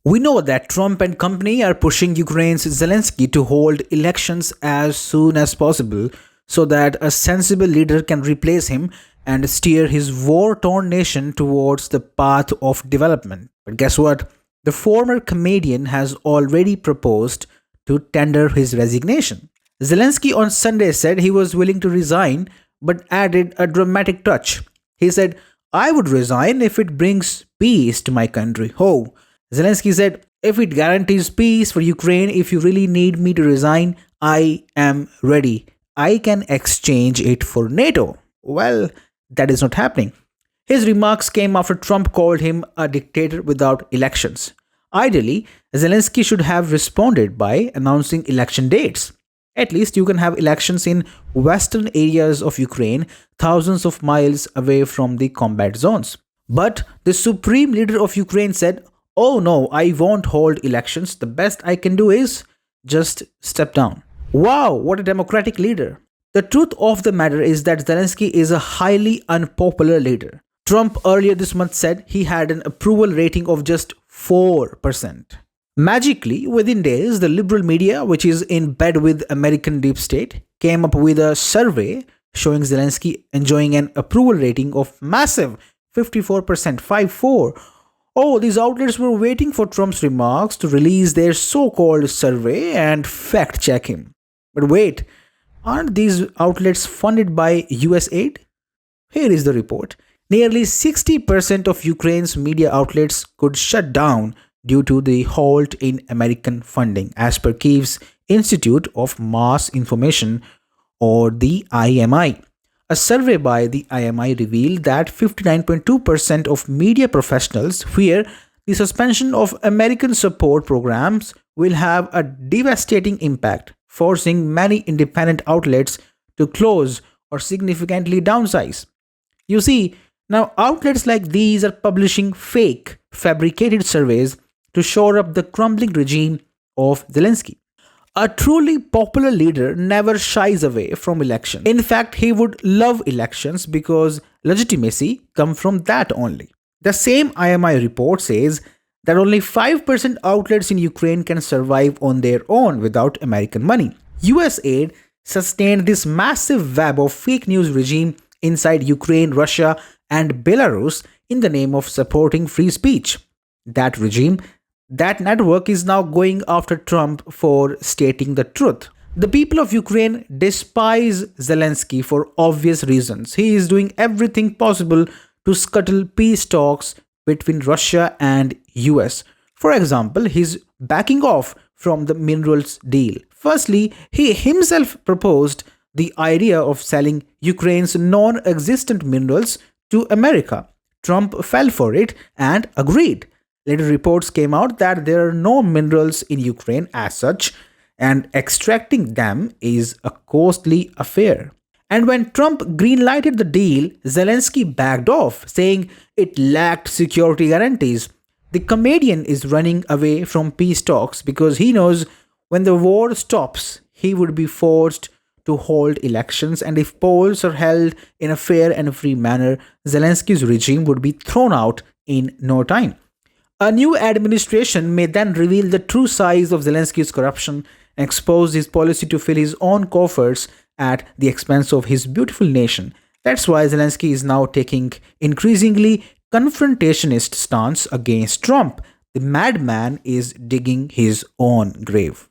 We know that Trump and company are pushing Ukraine's Zelensky to hold elections as soon as possible so that a sensible leader can replace him and steer his war torn nation towards the path of development. But guess what? The former comedian has already proposed to tender his resignation. Zelensky on Sunday said he was willing to resign but added a dramatic touch. He said, I would resign if it brings peace to my country. Oh, Zelensky said, if it guarantees peace for Ukraine, if you really need me to resign, I am ready. I can exchange it for NATO. Well, that is not happening. His remarks came after Trump called him a dictator without elections. Ideally, Zelensky should have responded by announcing election dates. At least you can have elections in western areas of Ukraine, thousands of miles away from the combat zones. But the supreme leader of Ukraine said, oh no, I won't hold elections. The best I can do is just step down. Wow, what a democratic leader. The truth of the matter is that Zelensky is a highly unpopular leader. Trump earlier this month said he had an approval rating of just 4%. Magically, within days, the liberal media, which is in bed with American deep state, came up with a survey showing Zelensky enjoying an approval rating of massive 54%, 54. Oh, these outlets were waiting for Trump's remarks to release their so-called survey and fact-check him. But wait, aren't these outlets funded by US aid? Here is the report. Nearly 60% of Ukraine's media outlets could shut down due to the halt in American funding, as per Kyiv's Institute of Mass Information, or the IMI. A survey by the IMI revealed that 59.2% of media professionals fear the suspension of American support programs will have a devastating impact, forcing many independent outlets to close or significantly downsize. You see, now outlets like these are publishing fake, fabricated surveys to shore up the crumbling regime of Zelensky. A truly popular leader never shies away from elections. In fact, he would love elections because legitimacy comes from that only. The same IMI report says that only 5% outlets in Ukraine can survive on their own without American money. US aid sustained this massive web of fake news regime inside Ukraine, Russia, and Belarus in the name of supporting free speech. That network is now going after Trump for stating the truth. The people of Ukraine despise Zelensky for obvious reasons. He is doing everything possible to scuttle peace talks between Russia and US. For example, he's backing off from the minerals deal. Firstly, he himself proposed the idea of selling Ukraine's non-existent minerals to America. Trump fell for it and agreed. Later reports came out that there are no minerals in Ukraine as such, and extracting them is a costly affair. And when Trump greenlighted the deal, Zelensky backed off, saying it lacked security guarantees. The comedian is running away from peace talks because he knows when the war stops, he would be forced to hold elections, and if polls are held in a fair and free manner, Zelensky's regime would be thrown out in no time. A new administration may then reveal the true size of Zelensky's corruption and expose his policy to fill his own coffers at the expense of his beautiful nation. That's why Zelensky is now taking increasingly confrontationist stance against Trump. The madman is digging his own grave.